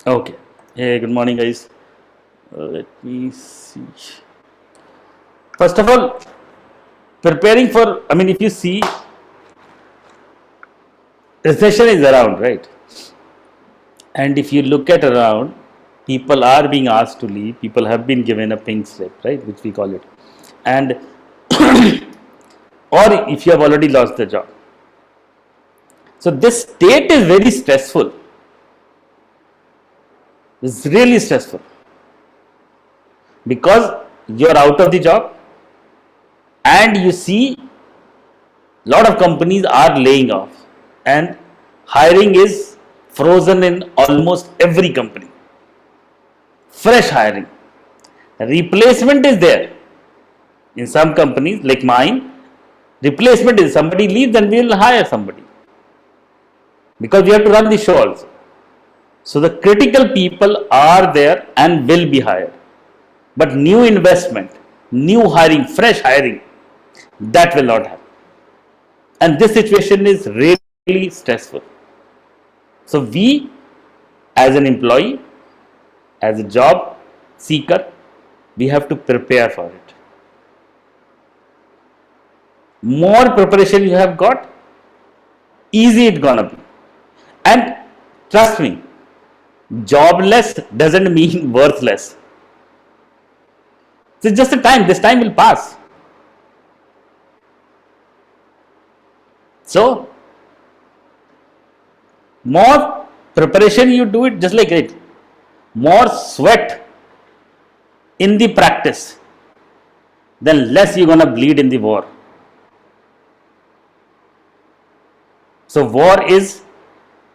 Okay. Hey, good morning, guys. Let me see. First of all, preparing for, if you see, recession is around, right? And if you look at around, people are being asked to leave. People have been given a pink slip, right? Which we call it. And, or if you have already lost the job. So this state is very stressful. It's really stressful because you're out of the job and you see lot of companies are laying off and hiring is frozen in almost every company. Fresh hiring, replacement is there in some companies like mine. Replacement is somebody leaves, then we will hire somebody because we have to run the show also. So the critical people are there and will be hired, but new investment, new hiring, fresh hiring, that will not happen. And this situation is really stressful. So we, as an employee, as a job seeker, we have to prepare for it. More preparation you have got, easy it's gonna be. And trust me, jobless doesn't mean worthless. It's just a time. This time will pass. So more preparation you do it, just like it, more sweat in the practice, then less you're gonna bleed in the war. So war is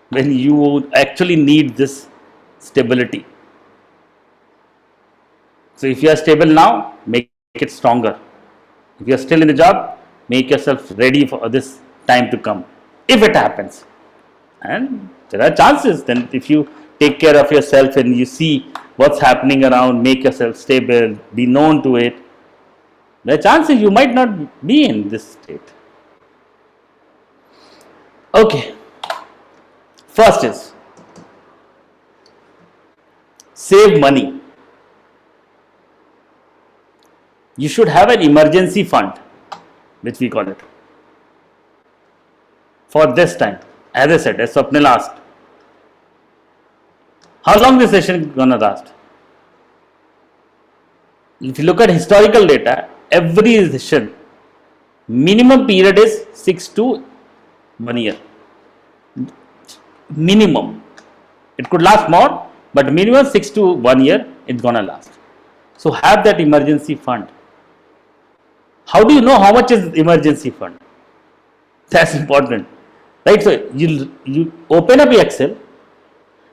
when you actually need this stability. So if you are stable now, make it stronger. If you are still in the job, make yourself ready for this time to come, if it happens. And there are chances. Then if you take care of yourself and you see what's happening around, make yourself stable, be known to it, there are chances you might not be in this state. Okay. First is save money. You should have an emergency fund, which we call it, for this time. As I said, as Swapnil asked, how long this session is gonna last? If you look at historical data, every session minimum period is 6 to 1 year. Minimum. It could last more, but minimum 6 to 1 year it's gonna last. So have that emergency fund. How do you know how much is emergency fund? That's important, right? So you open up your Excel,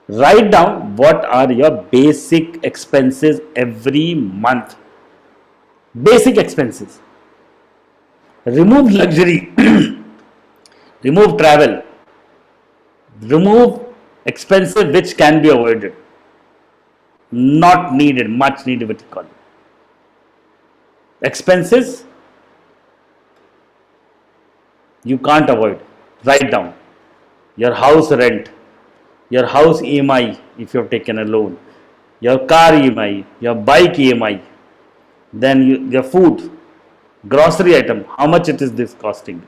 write down what are your basic expenses every month. Basic expenses. Remove luxury, remove travel, remove expenses which can be avoided, not needed, much needed, what you call it. Expenses you can't avoid. Write down your house rent, your house EMI if you have taken a loan, your car EMI, your bike EMI, then your food, grocery item, how much it is this costing,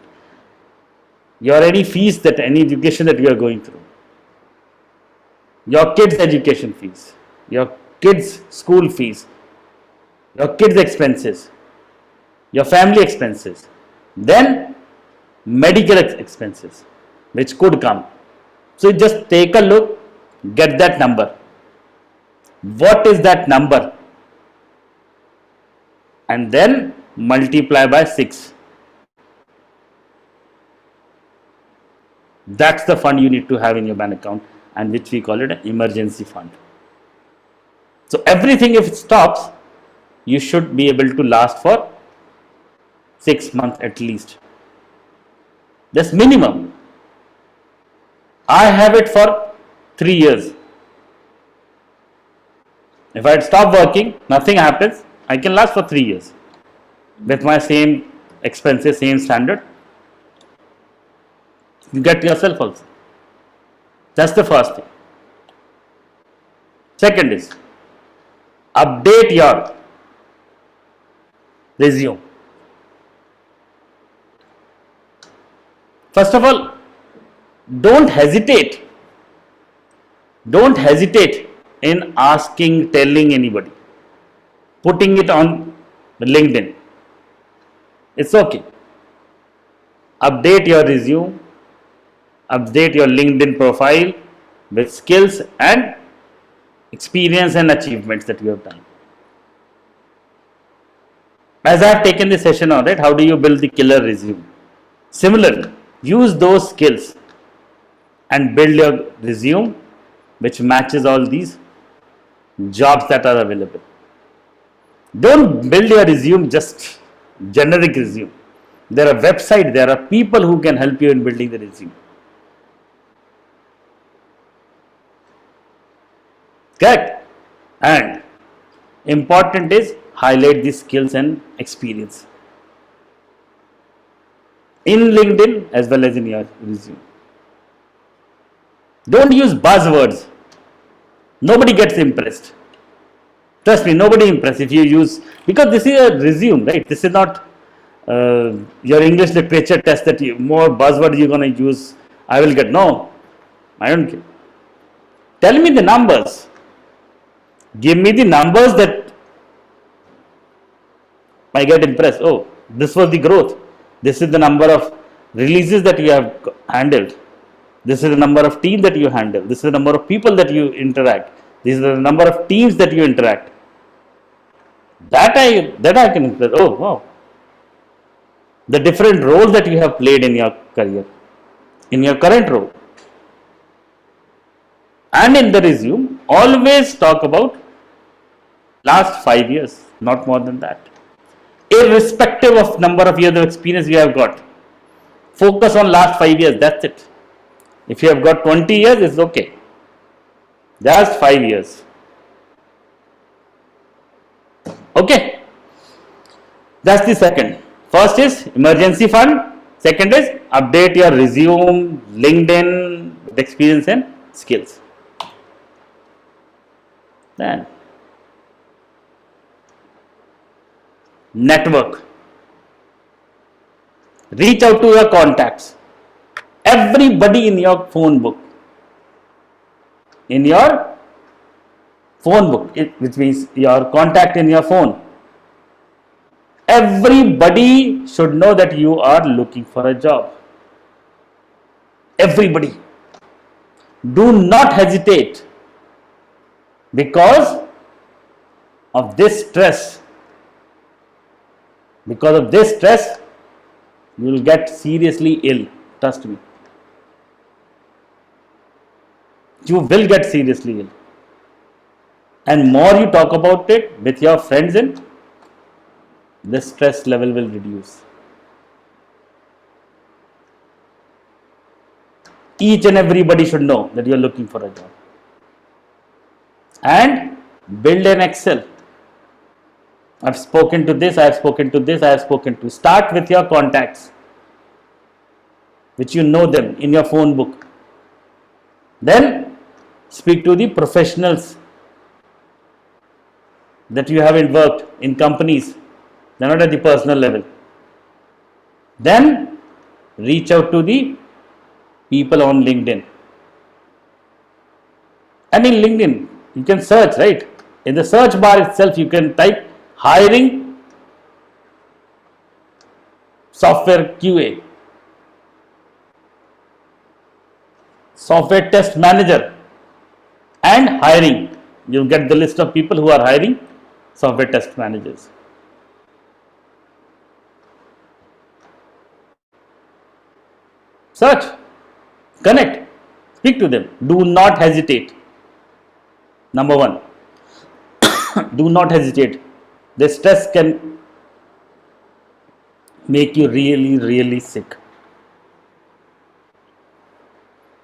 your any fees, that any education that you are going through, your kids education fees, your kids school fees, your kids expenses, your family expenses, then medical expenses which could come. So just take a look, get that number. What is that number? And then multiply by 6. That's the fund you need to have in your bank account, and which we call it an emergency fund. So everything, if it stops, you should be able to last for 6 months at least. That's minimum. I have it for 3 years. If I stop working, nothing happens, I can last for 3 years with my same expenses, same standard. You get yourself also. That's the first thing. Second is update your resume. First of all, don't hesitate. Don't hesitate in asking, telling anybody, putting it on LinkedIn. It's okay. Update your resume, update your LinkedIn profile with skills and experience and achievements that you have done. As I have taken the session on it, how do you build the killer resume? Similarly, use those skills and build your resume which matches all these jobs that are available. Don't build your resume just generic resume. There are websites, there are people who can help you in building the resume. Correct? And important is highlight the skills and experience in LinkedIn as well as in your resume. Don't use buzzwords. Nobody gets impressed. Trust me, nobody impressed if you use, because this is a resume, right? This is not your English literature test that more buzzwords you're going to use. I will get, no, I don't care. Tell me the numbers. Give me the numbers that I get impressed. Oh, this was the growth. This is the number of releases that you have handled. This is the number of teams that you handle. This is the number of people that you interact. This is the number of teams that you interact. That I can impress. Oh, wow. The different roles that you have played in your career, in your current role. And in the resume, always talk about last 5 years, not more than that. Irrespective of number of years of experience you have got, focus on last 5 years, that's it. If you have got 20 years, it's okay. Just 5 years. Okay. That's the second. First is emergency fund. Second is update your resume, LinkedIn, with experience and skills. Then network. Reach out to your contacts. Everybody in your phone book. In your phone book, which means your contact in your phone. Everybody should know that you are looking for a job. Everybody. Do not hesitate, because of this stress. Because of this stress, you will get seriously ill. Trust me. You will get seriously ill. And more you talk about it with your friends, and the stress level will reduce. Each and everybody should know that you are looking for a job. And build an Excel. I've spoken to this, I have spoken to this, I have spoken to. Start with your contacts, which you know them in your phone book. Then speak to the professionals that you haven't worked in companies. They're not at the personal level. Then reach out to the people on LinkedIn. And in LinkedIn, you can search, right? In the search bar itself, you can type hiring software QA, software test manager, and hiring. You get the list of people who are hiring software test managers. Search, connect, speak to them. Do not hesitate. Number one, do not hesitate. The stress can make you really, really sick.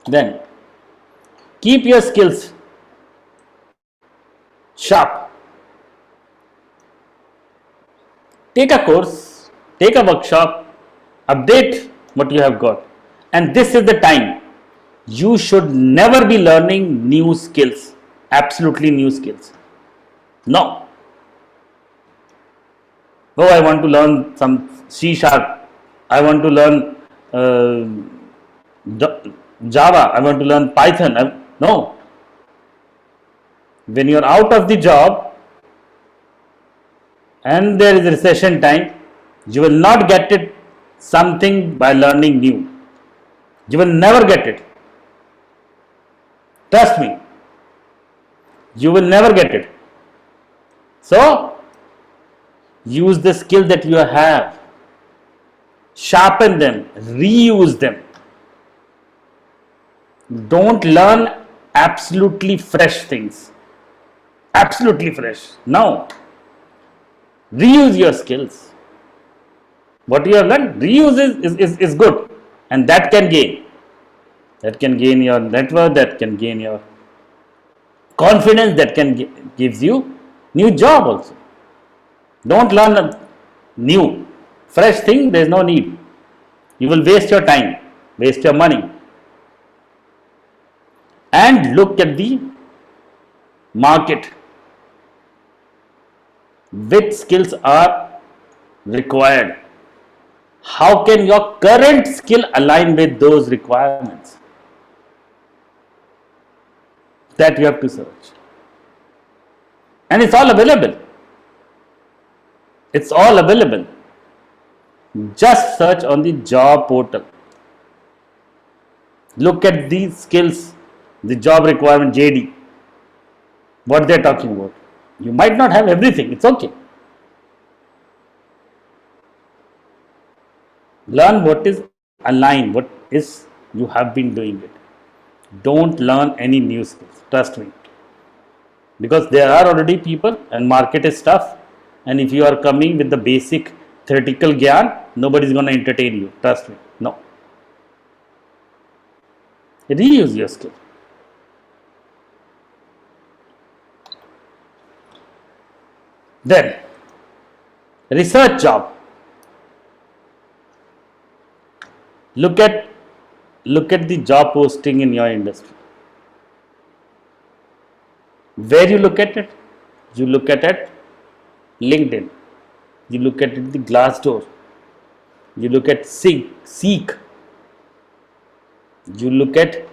Then, keep your skills sharp. Take a course, take a workshop, update what you have got. And this is the time. You should never be learning new skills absolutely new skills. No. Oh, I want to learn some C sharp. I want to learn Java. I want to learn Python. No. When you are out of the job and there is recession time, you will not get it something by learning new. You will never get it. Trust me. You will never get it. So, use the skill that you have. Sharpen them. Reuse them. Don't learn absolutely fresh things. Absolutely fresh. No. Reuse your skills. What you have learned, reuse is good. And that can gain. That can gain your network, that can gain your confidence, that can gives you new job also. Don't learn a new, fresh thing, there is no need. You will waste your time, waste your money. And look at the market. Which skills are required? How can your current skill align with those requirements? That you have to search. And it's all available. It's all available. Just search on the job portal. Look at these skills, the job requirement JD, what they're talking about. You might not have everything, it's okay. Learn what is aligned, what is you have been doing it. Don't learn any new skills, trust me. Because there are already people and market is tough. And if you are coming with the basic theoretical gyan, nobody is going to entertain you, trust me. No. Reuse your skill. Then, research job. Look at the job posting in your industry. Where you look at it? You look at it LinkedIn. You look at it the Glassdoor. You look at Seek. You look at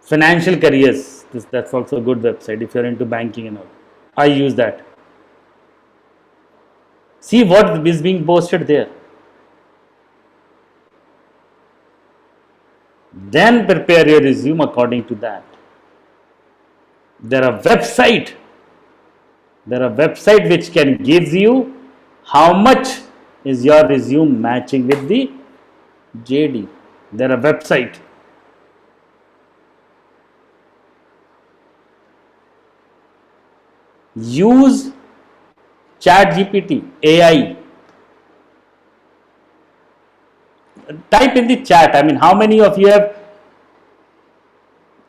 Financial Careers. That's also a good website if you're into banking and all. I use that. See what is being posted there. Then prepare your resume according to that. There are websites which can give you how much is your resume matching with the JD. There are websites. Use ChatGPT, AI. Type in the chat. I mean, how many of you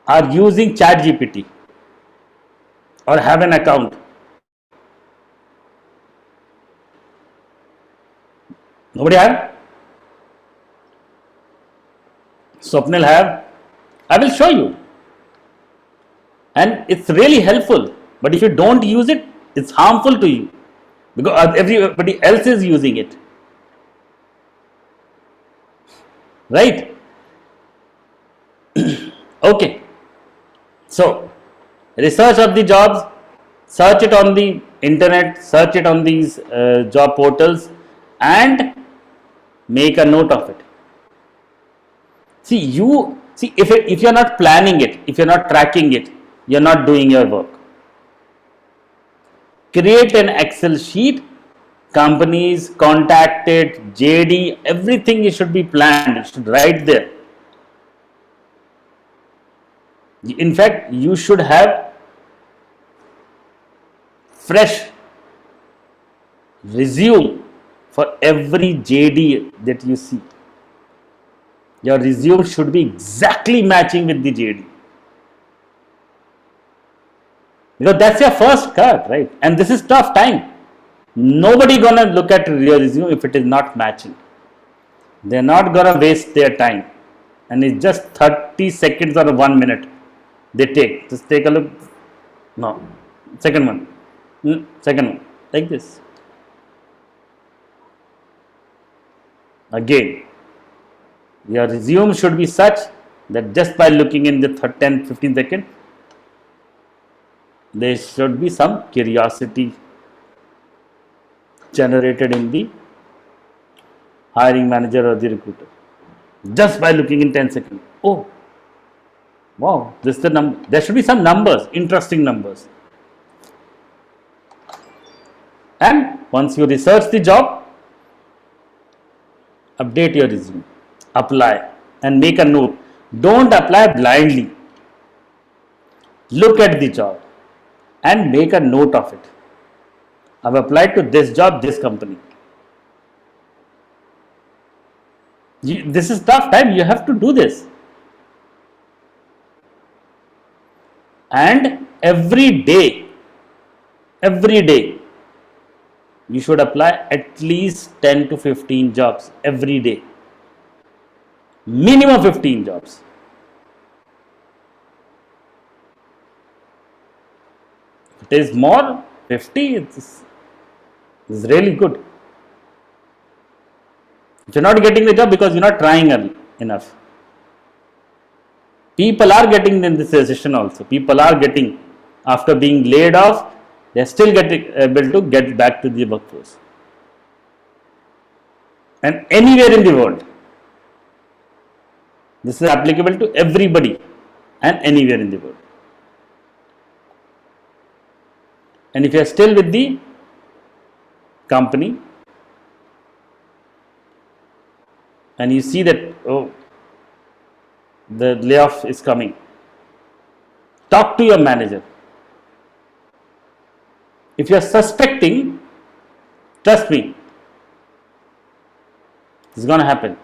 are using ChatGPT or have an account? Nobody have? Swapnil have? I will show you. And it's really helpful. But if you don't use it, it's harmful to you. Because everybody else is using it. Right? Okay. So, research of the jobs, search it on the internet, search it on these job portals and make a note of it. See, if you're not planning it, if you're not tracking it, you're not doing your work. Create an Excel sheet, companies, contacted, JD, everything it should be planned, it should write there. In fact, you should have fresh resume for every JD that you see. Your resume should be exactly matching with the JD. Because that's your first cut, right? And this is tough time. Nobody gonna look at your resume if it is not matching. They're not gonna waste their time. And it's just 30 seconds or 1 minute they take. Just take a look. No. Second one. Second one. Like this. Again, your resume should be such that just by looking in the 10-15 seconds, there should be some curiosity generated in the hiring manager or the recruiter. Just by looking in 10 seconds. Oh, wow, this is the number. There should be some numbers, interesting numbers. And once you research the job, update your resume, apply, and make a note. Don't apply blindly. Look at the job and make a note of it. I've applied to this job, this company. This is tough time. You have to do this. And every day, you should apply at least 10 to 15 jobs every day. Minimum 15 jobs. If it is more, 50, it's really good. If you're not getting the job because you're not trying enough. People are getting in this recession also. People are getting, after being laid off, they are still able to get back to the workforce. And anywhere in the world. This is applicable to everybody and anywhere in the world. And if you are still with the company and you see that, oh, the layoff is coming, talk to your manager. If you are suspecting, trust me, it's going to happen.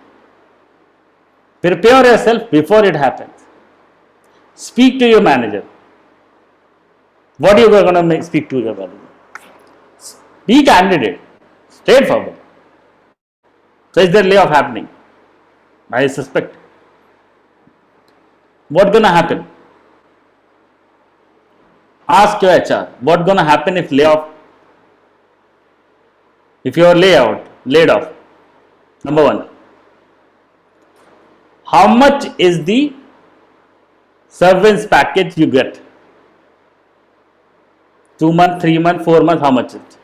Prepare yourself before it happens. Speak to your manager. What are you going to speak to your manager? Be candid, straightforward. So is there layoff happening? I suspect. What's going to happen? Ask your HR, what's going to happen if layoff? If you are laid off. Number one, how much is the severance package you get? 2 months, 3 months, 4 months, how much is it?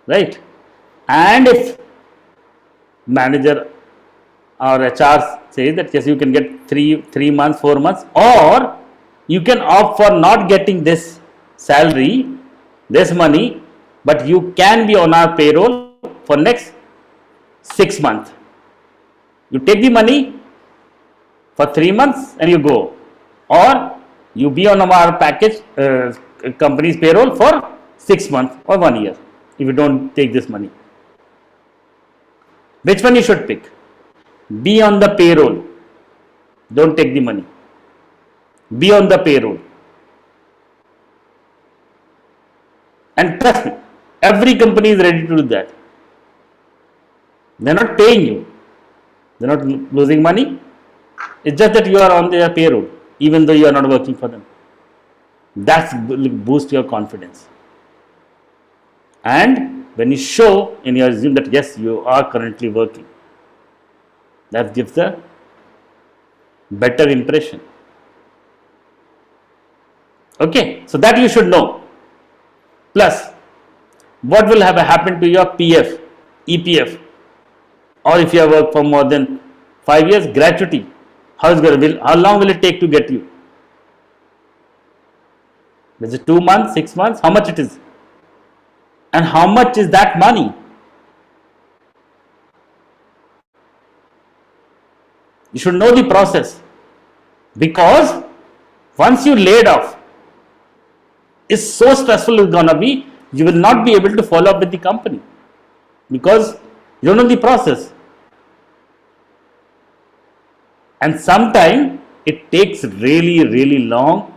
Right? And if manager or HR says that yes, you can get 3 months, 4 months, or you can opt for not getting this salary, this money, but you can be on our payroll for next 6 months. You take the money for 3 months and you go, or you be on our package company's payroll for 6 months or 1 year if you don't take this money. Which one you should pick? Be on the payroll. Don't take the money. Be on the payroll. And trust me, every company is ready to do that. They are not paying you. They are not losing money. It's just that you are on their payroll, even though you are not working for them. That boosts your confidence. And when you show in your resume that yes, you are currently working, that gives a better impression. Okay, so that you should know. Plus, what will have happened to your PF, EPF, or if you have worked for more than 5 years, gratuity. How long will it take to get you? Is it 2 months, 6 months? How much it is? And how much is that money? You should know the process, because once you laid off, it's so stressful it's gonna be, you will not be able to follow up with the company because you don't know the process. And sometimes it takes really long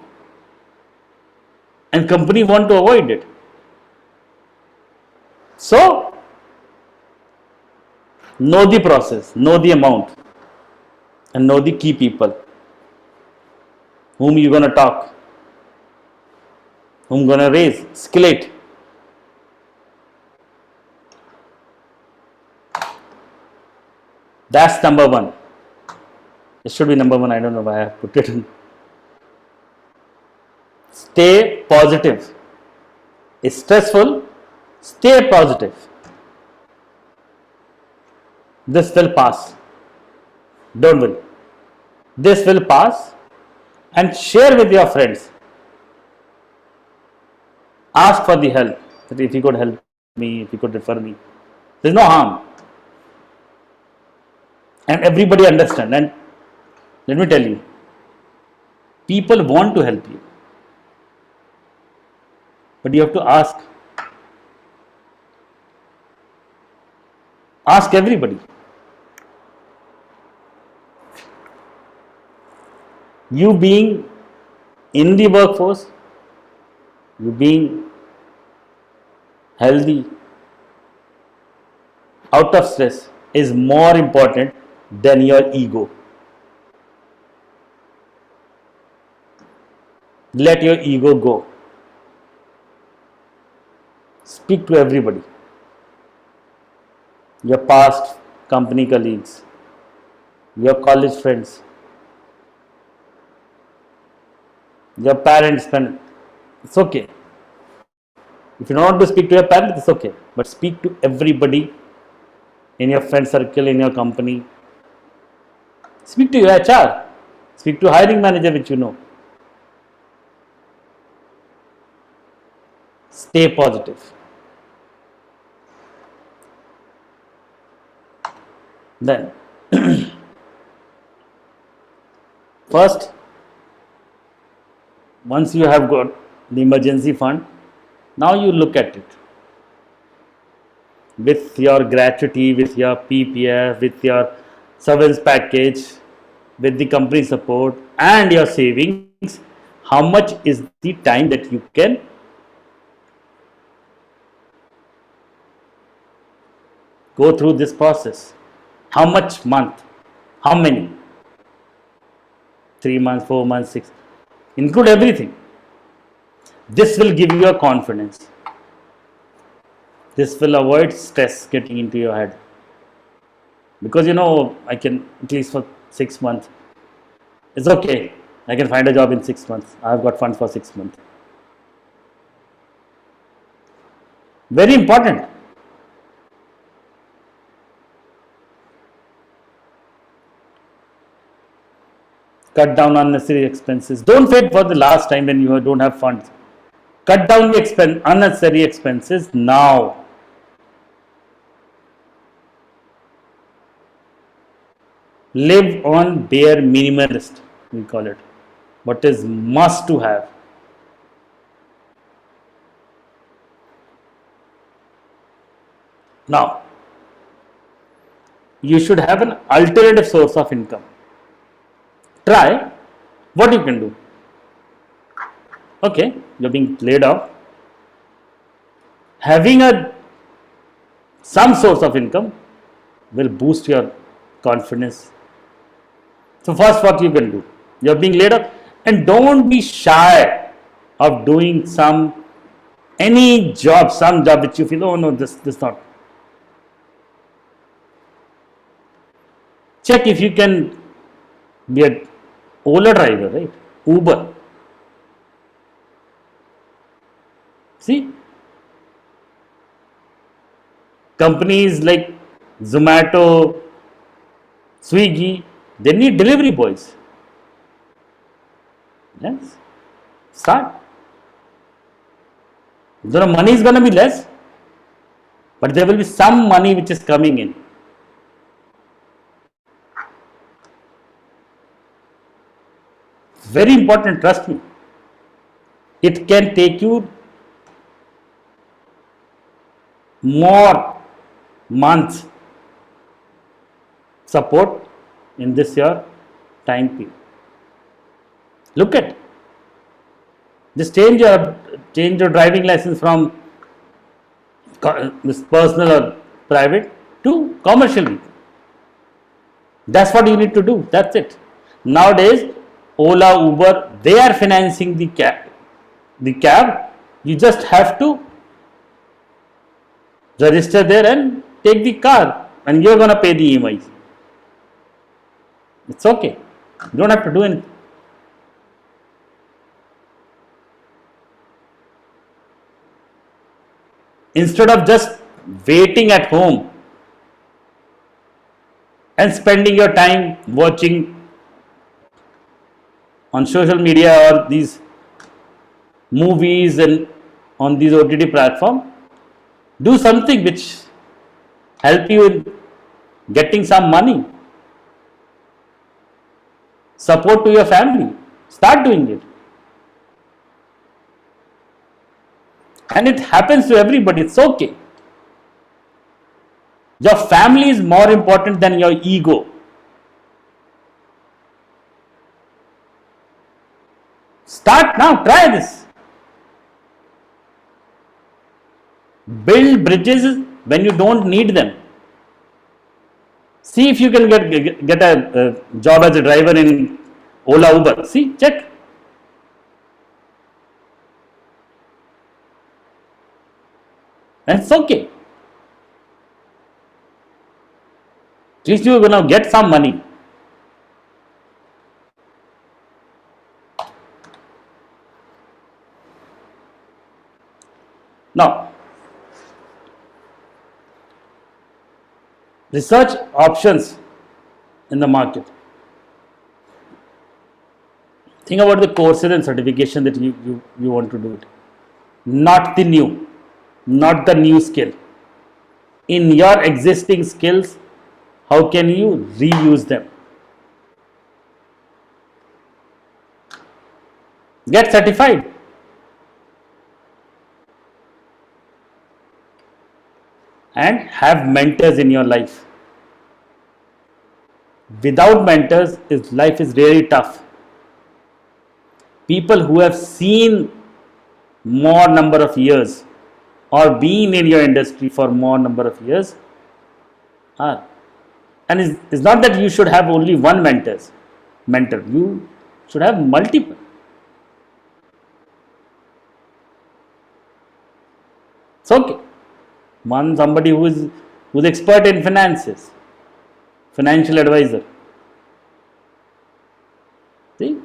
and company want to avoid it. So, know the process, know the amount, and know the key people whom you're going to talk Whom gonna raise? Escalate. That's number one. It should be number one. I don't know why I have put it in. Stay positive. It's stressful. Stay positive. This will pass. Don't worry. This will pass. And share with your friends. Ask for the help. That if you could help me, if you could refer me. There's no harm. And everybody understand. And let me tell you, people want to help you. But you have to ask. Ask everybody. You being in the workforce, you being healthy, out of stress is more important than your ego. Let your ego go. Speak to everybody. Your past company colleagues, your college friends, your parents. It's okay. If you don't want to speak to your parents, it's okay. But speak to everybody in your friend circle, in your company. Speak to your HR. Speak to hiring manager which you know. Stay positive. Then, first, once you have got the emergency fund, now you look at it with your gratuity, with your PPF, with your severance package, with the company support and your savings. How much is the time that you can go through this process? How much month? How many? 3 months, 4 months, 6. Include everything. This will give you a confidence. This will avoid stress getting into your head. Because you know, I can at least for 6 months. It's okay. I can find a job in 6 months. I've got funds for 6 months. Very important. Cut down unnecessary expenses. Don't wait for the last time when you don't have funds. Cut down the unnecessary expenses now. Live on bare minimalist, we call it. What is must to have. Now, you should have an alternative source of income. Try what you can do. Okay, you're being laid off. Having some source of income will boost your confidence. So first, what you can do? You're being laid off, and don't be shy of doing any job, some job which you feel, oh no, this not. Check if you can be a Ola driver, right? Uber. See, companies like Zomato, Swiggy, they need delivery boys. Yes, start. The money is going to be less, but there will be some money which is coming in. Very important, trust me. It can take you more months support in this your time period. Look at, just change your driving license from this personal or private to commercial. That's what you need to do. That's it. Nowadays, Ola, Uber, they are financing the cab. You just have to register there and take the car, and you're going to pay the EMIs. It's okay. You don't have to do anything. Instead of just waiting at home and spending your time watching on social media or these movies and on these OTT platforms, do something which help you in getting some money. Support to your family. Start doing it. And it happens to everybody. It's okay. Your family is more important than your ego. Start now. Try this. Build bridges when you don't need them. See if you can get a job as a driver in Ola Uber. See, check. And it's okay. At least you're going to get some money. Now, research options in the market. Think about the courses and certification that you want to do it. Not the new skill. In your existing skills, how can you reuse them? Get certified. And have mentors in your life. Without mentors, life is really tough. People who have seen more number of years or been in your industry for more number of years are. And it's not that you should have only one mentor. You should have multiple. It's okay. Somebody who's expert in finances, financial advisor. See,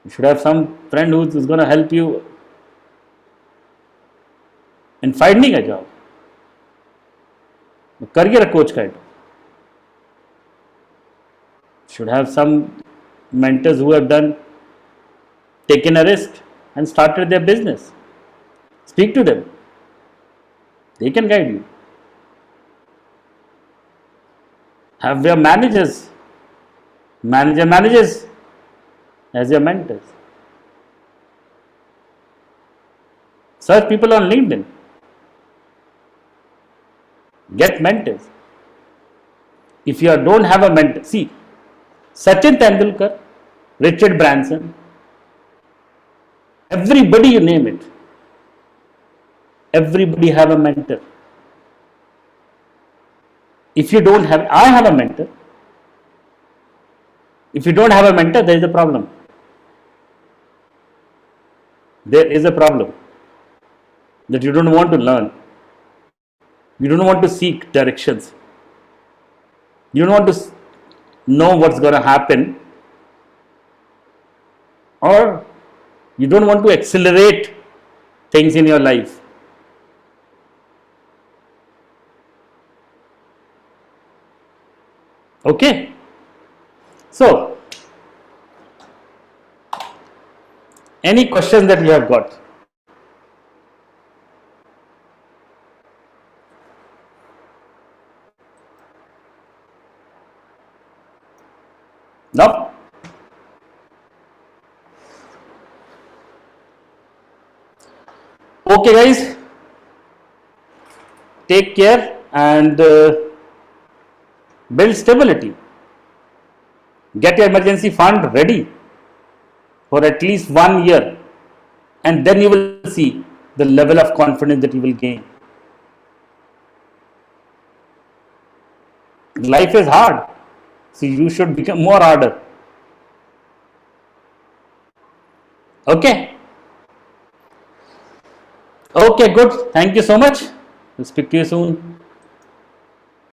you should have some friend who's going to help you in finding a job. Career coach kind of. Should have some mentors who have taken a risk and started their business. Speak to them. They can guide you. Have your managers as your mentors. Search people on LinkedIn. Get mentors. If you don't have a mentor, see, Sachin Tendulkar, Richard Branson, everybody you name it. Everybody have a mentor. If you don't have, I have a mentor. If you don't have a mentor, there is a problem. There is a problem that you don't want to learn. You don't want to seek directions. You don't want to know what's going to happen, or you don't want to accelerate things in your life. Okay, so any questions that you have got? No? Okay guys, take care and build stability. Get your emergency fund ready for at least 1 year, and then you will see the level of confidence that you will gain. Life is hard, so you should become more harder. Okay. Okay, good. Thank you so much. We'll speak to you soon.